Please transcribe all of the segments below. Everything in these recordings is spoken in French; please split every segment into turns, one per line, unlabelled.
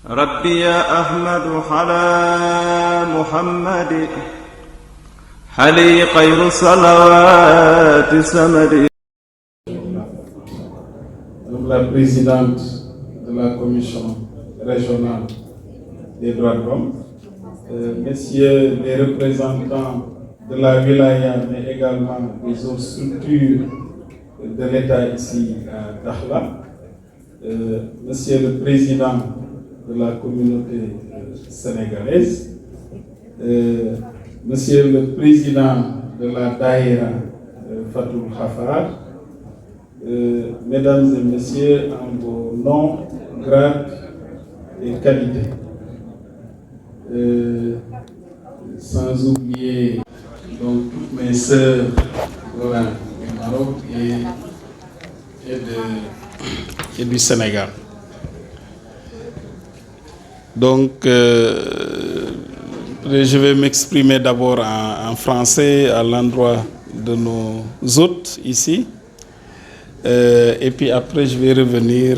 ربي يا أحمد على محمد حلي خير صلوات سمد.
Madame la présidente de la commission régionale des droits de l'homme, messieurs les représentants de la wilaya, mais également des autres structures de l'État ici à Dakhla, monsieur le président de la communauté sénégalaise, monsieur le président de la Daïra Fatou Khafar, mesdames et messieurs, en vos noms, grades et qualités. Sans oublier donc toutes mes sœurs du Maroc et du Sénégal. Donc, je vais m'exprimer d'abord en français à l'endroit de nos hôtes ici. Et puis après, je vais revenir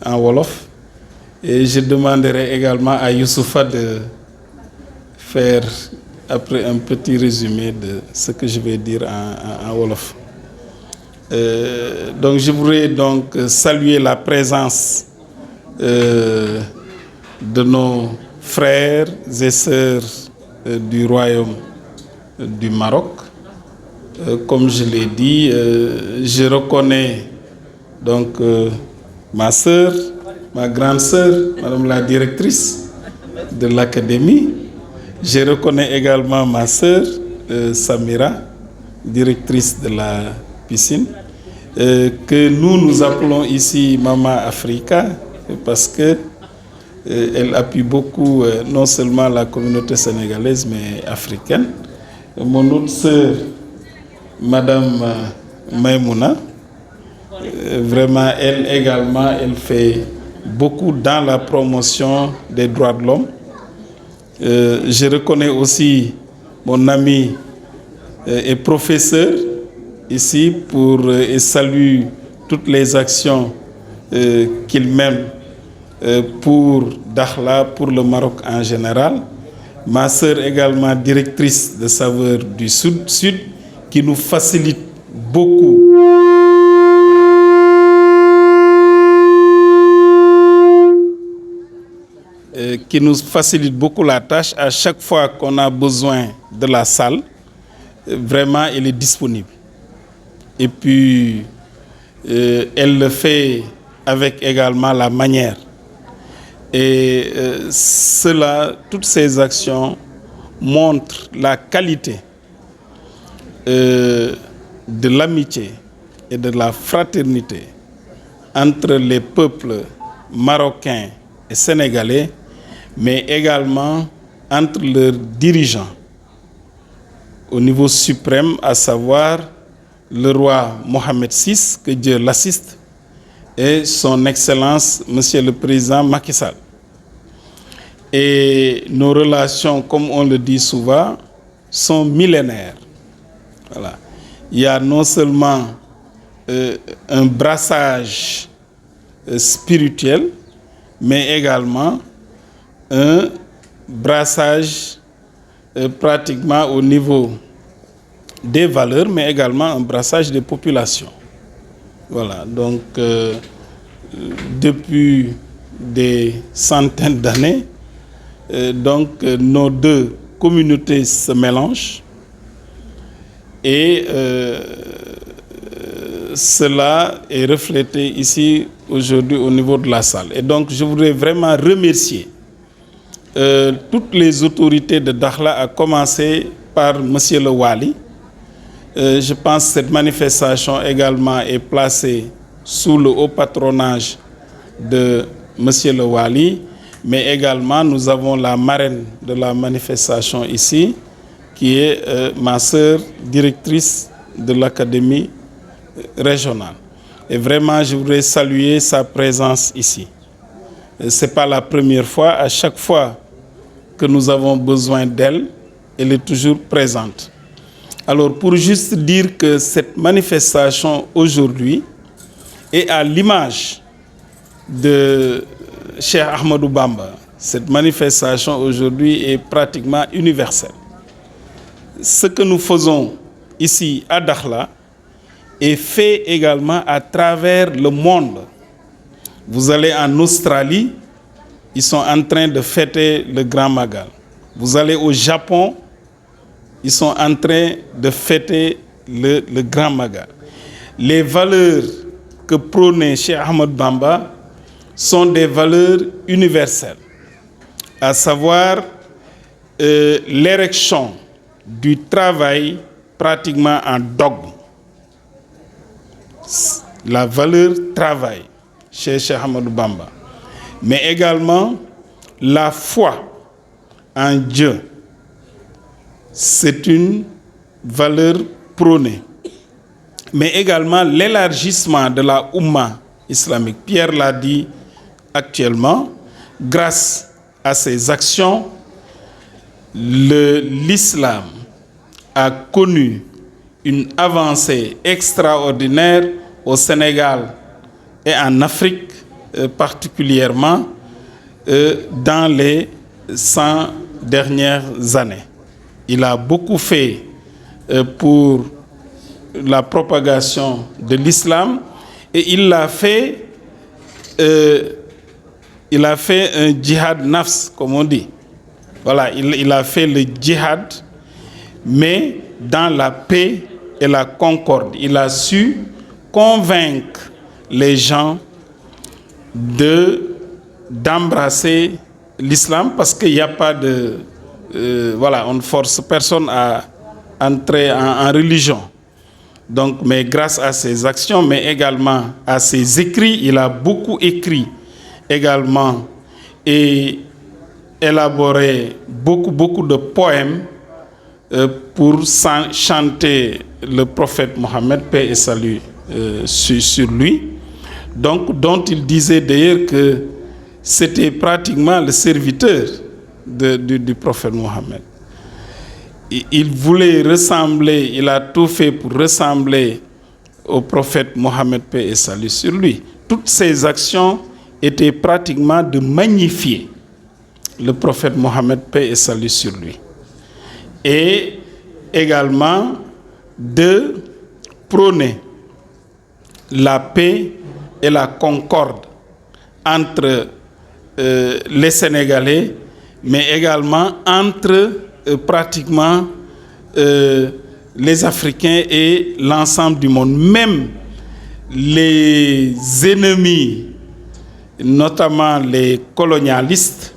en Wolof. Et je demanderai également à Youssoufa de faire après un petit résumé de ce que je vais dire en Wolof. Donc je voudrais donc saluer la présence de nos frères et sœurs du Royaume du Maroc. Comme je l'ai dit, je reconnais donc ma sœur, ma grande sœur, Madame la directrice de l'académie. Je reconnais également ma sœur, Samira, directrice de la piscine, que nous appelons ici Maman Africa, parce que elle appuie beaucoup non seulement la communauté sénégalaise, mais africaine. Mon autre sœur, Madame Maïmouna, vraiment, elle également, elle fait beaucoup dans la promotion des droits de l'homme. Je reconnais aussi mon ami et professeur ici et salue toutes les actions qu'il mène pour Dakhla, pour le Maroc en général. Ma sœur également directrice de Saveurs du Sud, qui nous facilite beaucoup la tâche à chaque fois qu'on a besoin de la salle. Vraiment, elle est disponible. Et puis, elle le fait avec également la manière. Et toutes ces actions montrent la qualité de l'amitié et de la fraternité entre les peuples marocains et sénégalais, mais également entre leurs dirigeants au niveau suprême, à savoir le roi Mohamed VI, que Dieu l'assiste, et son Excellence, Monsieur le Président Macky Sall. Et nos relations, comme on le dit souvent, sont millénaires. Voilà. Il y a non seulement un brassage spirituel, mais également un brassage pratiquement au niveau des valeurs, mais également un brassage des populations. Voilà, donc depuis des centaines d'années, nos deux communautés se mélangent et cela est reflété ici aujourd'hui au niveau de la salle. Et donc je voudrais vraiment remercier toutes les autorités de Dakhla, à commencer par Monsieur le Wali. Je pense que cette manifestation également est placée sous le haut patronage de Monsieur le Wali, mais également nous avons la marraine de la manifestation ici, qui est ma sœur directrice de l'académie régionale. Et vraiment, je voudrais saluer sa présence ici. Ce n'est pas la première fois. À chaque fois que nous avons besoin d'elle, elle est toujours présente. Alors, pour juste dire que cette manifestation aujourd'hui est à l'image de Cheikh Ahmadou Bamba, cette manifestation aujourd'hui est pratiquement universelle. Ce que nous faisons ici à Dakhla est fait également à travers le monde. Vous allez en Australie, ils sont en train de fêter le Grand Magal. Vous allez au Japon, ils sont en train de fêter le Grand Magal. Les valeurs que prônait Cheikh Ahmadou Bamba sont des valeurs universelles, à savoir l'érection du travail pratiquement en dogme. La valeur travail chez Cheikh Ahmadou Bamba, mais également la foi en Dieu. C'est une valeur prônée. Mais également l'élargissement de la Oumma islamique. Pierre l'a dit actuellement, grâce à ces actions, l'islam a connu une avancée extraordinaire au Sénégal et en Afrique particulièrement dans les 100 dernières années. Il a beaucoup fait pour la propagation de l'islam et il a fait un djihad nafs, comme on dit. Voilà, il a fait le djihad, mais dans la paix et la concorde. Il a su convaincre les gens d'embrasser l'islam parce qu'il n'y a pas de... voilà, on ne force personne à entrer en religion. Donc, mais grâce à ses actions, mais également à ses écrits, il a beaucoup écrit également et élaboré beaucoup de poèmes pour chanter le prophète Mohammed, paix et salut sur lui. Donc, dont il disait d'ailleurs que c'était pratiquement le serviteur du prophète Mohammed. Il voulait ressembler, il a tout fait pour ressembler au prophète Mohammed, paix et salut sur lui. Toutes ses actions étaient pratiquement de magnifier le prophète Mohammed, paix et salut sur lui. Et également de prôner la paix et la concorde entre les Sénégalais, mais également entre pratiquement les Africains et l'ensemble du monde. Même les ennemis, notamment les colonialistes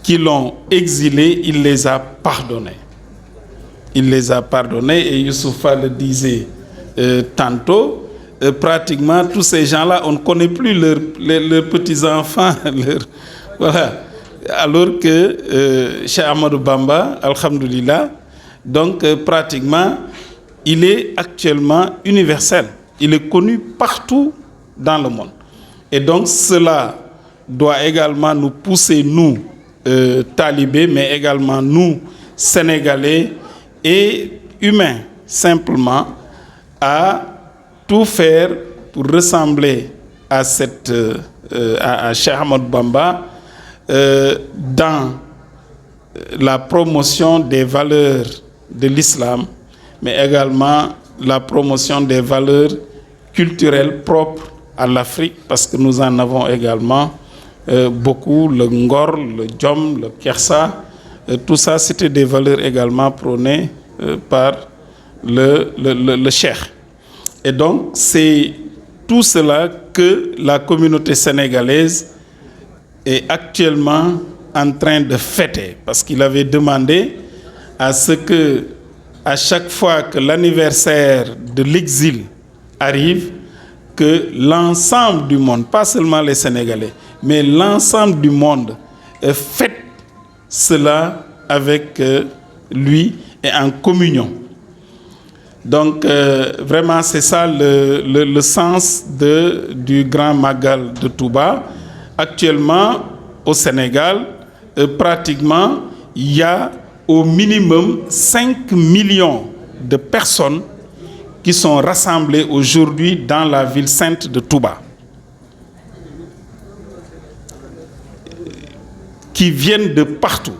qui l'ont exilé, il les a pardonnés. Il les a pardonnés et Youssoufa le disait tantôt, pratiquement tous ces gens-là, on ne connaît plus leurs petits-enfants, voilà. Alors que Cheikh Ahmadou Bamba, alhamdoulilah, donc pratiquement, il est actuellement universel. Il est connu partout dans le monde. Et donc cela doit également nous pousser, nous, talibés, mais également nous, Sénégalais et humains, simplement, à tout faire pour ressembler à à Cheikh Ahmadou Bamba dans la promotion des valeurs de l'islam, mais également la promotion des valeurs culturelles propres à l'Afrique, parce que nous en avons également beaucoup, le Ngor, le Djom, le Kersa, tout ça c'était des valeurs également prônées par le Cheikh. Et donc c'est tout cela que la communauté sénégalaise est actuellement en train de fêter, parce qu'il avait demandé à ce que, à chaque fois que l'anniversaire de l'exil arrive, que l'ensemble du monde, pas seulement les Sénégalais, mais l'ensemble du monde fête cela avec lui et en communion. Donc vraiment c'est ça le sens du Grand Magal de Touba. Actuellement au Sénégal, pratiquement il y a au minimum 5 millions de personnes qui sont rassemblées aujourd'hui dans la ville sainte de Touba. qui viennent de partout.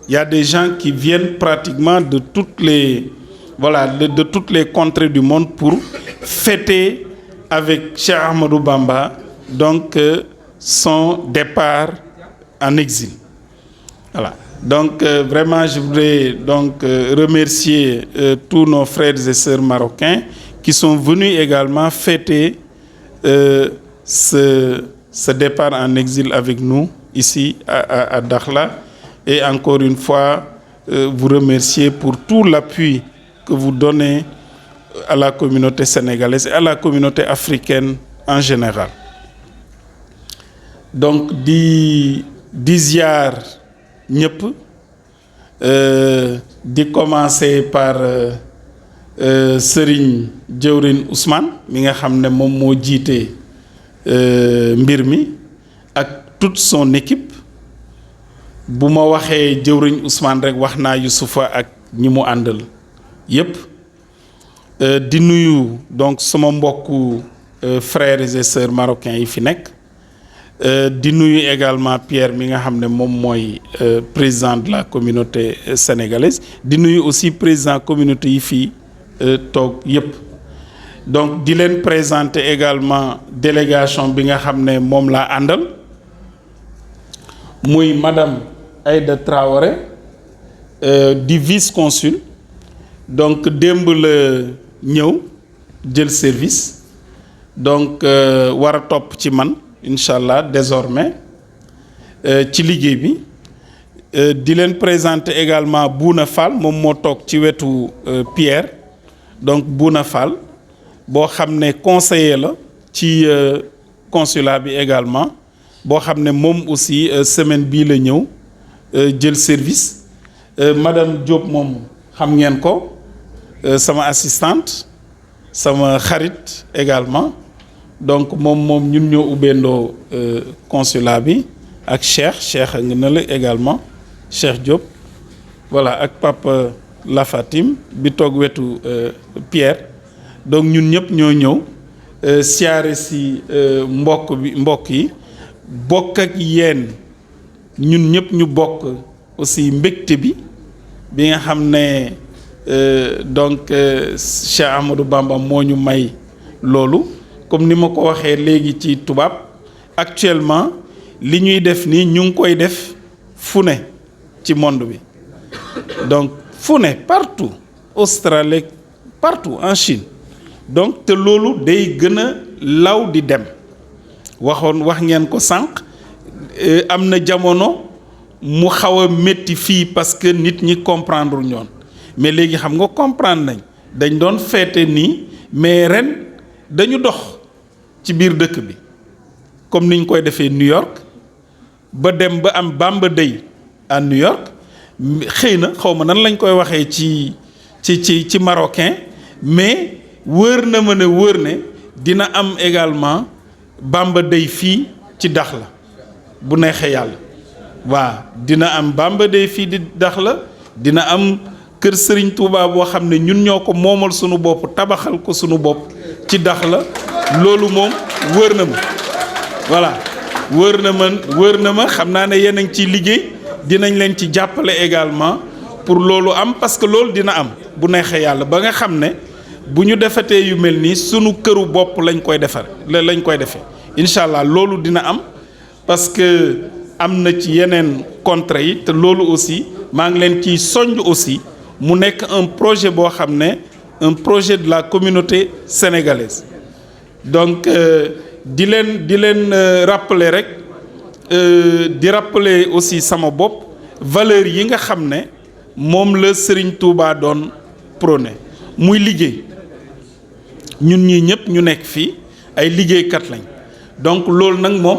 Il y a des gens qui viennent pratiquement de toutes les, voilà, de toutes les contrées du monde pour fêter avec Cheikh Ahmadou Bamba donc son départ en exil. Voilà. Donc vraiment, je voudrais donc remercier tous nos frères et sœurs marocains qui sont venus également fêter ce départ en exil avec nous ici à Dakhla, et encore une fois vous remercier pour tout l'appui que vous donnez à la communauté sénégalaise et à la communauté africaine en général. Donc di ziar ñëpp, di commencer par Serigne Djewrin Ousmane mi nga xam ne moom moo jiite mbir mi ak toute son équipe. Bu ma waxee Djewrin Ousmane rek wax naa Youssoufa ak ñi mu àndal yépp. Di nuyu donc sama mbokku frères et sœurs marocains yi fi nekk. Di nuyu également Pierre mi nga xam ne moom mooy président de la communauté sénégalaise. Di nuyu aussi président communauté yi fii toog yépp. Donc di leen présenter également délégation bi nga xam ne moom laa àndal, muy madame Aïda Traoré di vice-consul. Donc démb la ñëw jël service, donc war a topp ci man Inch'Allah désormais ci liggéey bi. Di leen présenter également Bouna Fall moom moo toog ci wetu Pierre. Donc Bouna Fall boo xam ne conseiller la ci consulat bi également, boo xam ne moom aussi semaine bii la ñëw jël service. Madame Diop moom xam ngeen ko, sama assistante, sama xarit également. Donc moom ñun ñoo ubbeendoo consulat bi ak Cheikh nga na la également, Cheikh Diop, voilà, ak Papa Lafatim bi toog wetu Pierre. Donc ñun ñëpp ñoo ñëw siyaare si mbokk yi bokk ak yéen, ñun ñëpp ñu bokk aussi mbégte bi nga xam ne donc Cheikh Ahmadou Bamba moo ñu may loolu. Comme ni ma ko waxee léegi ci tubaab, actuellement li ñuy def nii ñu ngi koy def fu ne ci monde bi, donc fu ne partout, Australie, partout en Chine. Donc te loolu day gën a law di dem. wax ngeen ko sànq, am na jamono mu xaw a métti fii parce que nit ñi comprendre ñoon, mais léegi xam nga comprendre nañ. Dañ doon feete nii, mais ren dañu dox ci biir dëkk bi comme niñ koy defee New York, ba dem ba am Bamba Day à New York. Xëy na xaw ma nan lañ koy waxee ci marocain, mais wër na ma ne wër ne dina am également Bamba Day fii ci Dakhla bu neexee yàlla. waaw dina am Bamba Day fii di Dakhla, dina am kër Serigne Touba boo xam ne ñun ñoo ko moomal sunu bopp, tabaxal ko sunu bopp ci Dakhla. Loolu moom wër na ma, voilà, wër na ma xam naa ne yéen a ngi ciy liggéey, dinañ leen ci jàppale également pour loolu am, parce que loolu dina am bu neexee yàlla, ba nga xam ne bu ñu defatee yu mel nii sunu këru bopp lañ koy defee incha allah. Loolu dina am parce que am na ci yeneen contrat yi, te loolu aussi maa ngi leen ciy soññ aussi mu nekk un projet boo xam ne un projet de la communauté sénégalaise. Donc di leen rappeler rek, di rappeler aussi sama bopp valeur yi nga xam ne moom la Serigne Touba doon prôné, muy liggéey. Ñun ñii ñëpp ñu nekk fii ay liggéeykat lañ, donc loolu nag moom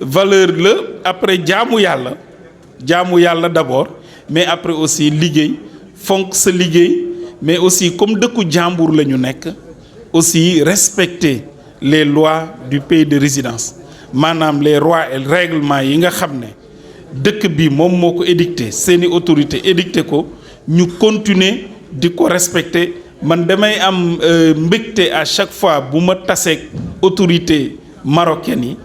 valeur la. Après jaamu yàlla d'abord, mais après aussi liggéey, fonk sa liggéey, mais aussi comme dëkku jàmbur la ñu nekk, aussi respecter les lois du pays de résidence, maanaam les lois et règlements yi nga xam ne dëkk bi moom moo ko édicté, seeni autorité édicté ko, ñu continuer di ko respecter. Man damay am mbégte à chaque fois bu ma taseeg autorité marocaine yi,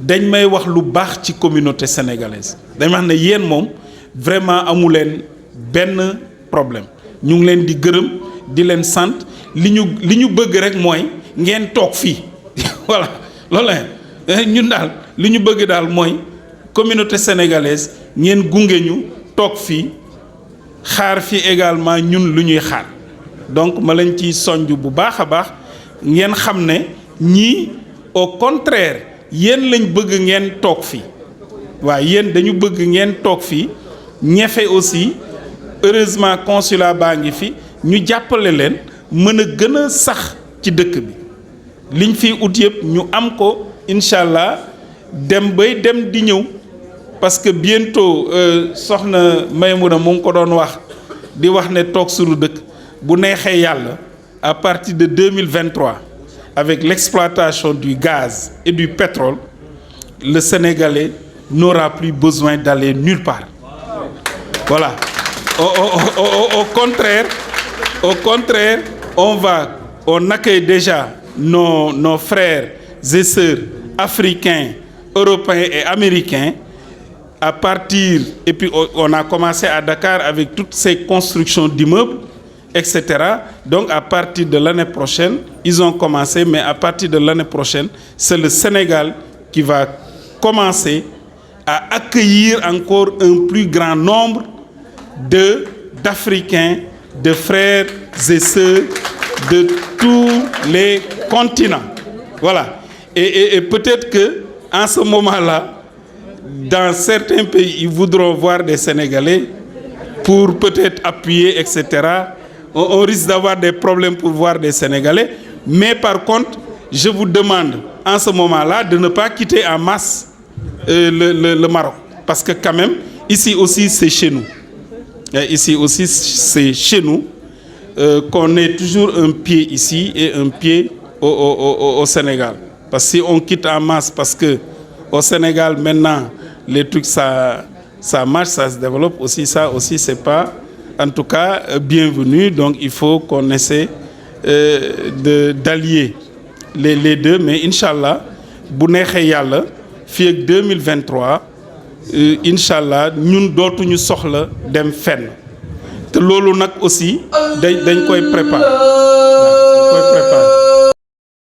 dañ may wax lu baax ci communauté sénégalaise dañ wax ne yéen moom vraiment amu leen benn problème ñu ngi leen di gërëm di leen sant li ñu bëgg rek mooy ngeen toog fii voilà loolu la ñun daal li ñu bëgg daal mooy communauté sénégalaise ngeen gunge ñu toog fii xaar fi également ñun lu ñuy xaar donc ma lañ ciy sonj bu baax a baax ngeen xam ne ñii au contraire yéen lañ bëgg ngeen toog fii waaw yéen dañu bëgg ngeen toog fii ñefe aussi heureusement consulat baa ngi fi ñu jàppale leen mën a gën a sax ci dëkk bi liñ fiy ut yëpp ñu am ko incha allah dem di ñëw parce que bientôt soxna Maymuna mu ngi ko doon wax di wax ne toog suñu dëkk bu neexee yàlla à partir de 2023 avec l'exploitation du gaz et du pétrole le Sénégalais n'aura plus besoin d'aller nulle part voilà au contraire on accueille déjà nos frères et sœurs africains, européens et américains à partir, et puis on a commencé à Dakar avec toutes ces constructions d'immeubles, etc. Donc à partir de l'année prochaine, ils ont commencé, mais à partir de l'année prochaine, c'est le Sénégal qui va commencer à accueillir encore un plus grand nombre d'Africains, de frères et sœurs de tous les continents. Voilà. Et peut-être que en ce moment-là, dans certains pays, ils voudront voir des Sénégalais pour peut-être appuyer, etc. On risque d'avoir des problèmes pour voir des Sénégalais. Mais par contre, je vous demande en ce moment-là de ne pas quitter en masse le Maroc. Parce que quand même, ici aussi, c'est chez nous. Et ici aussi, c'est chez nous qu'on ait toujours un pied ici et un pied au Sénégal. Parce que si on quitte en masse, parce que au Sénégal, maintenant, les trucs, ça marche, ça se développe aussi. Ça aussi, c'est pas, en tout cas, bienvenu. Donc, il faut qu'on essaie d'allier les deux. Mais Inch'Allah, bu neexee yàlla fii ak 2023, Inch'Allah, ñun dootuñu soxla dem fenn. te loolu nag aussi dañ koy préparer.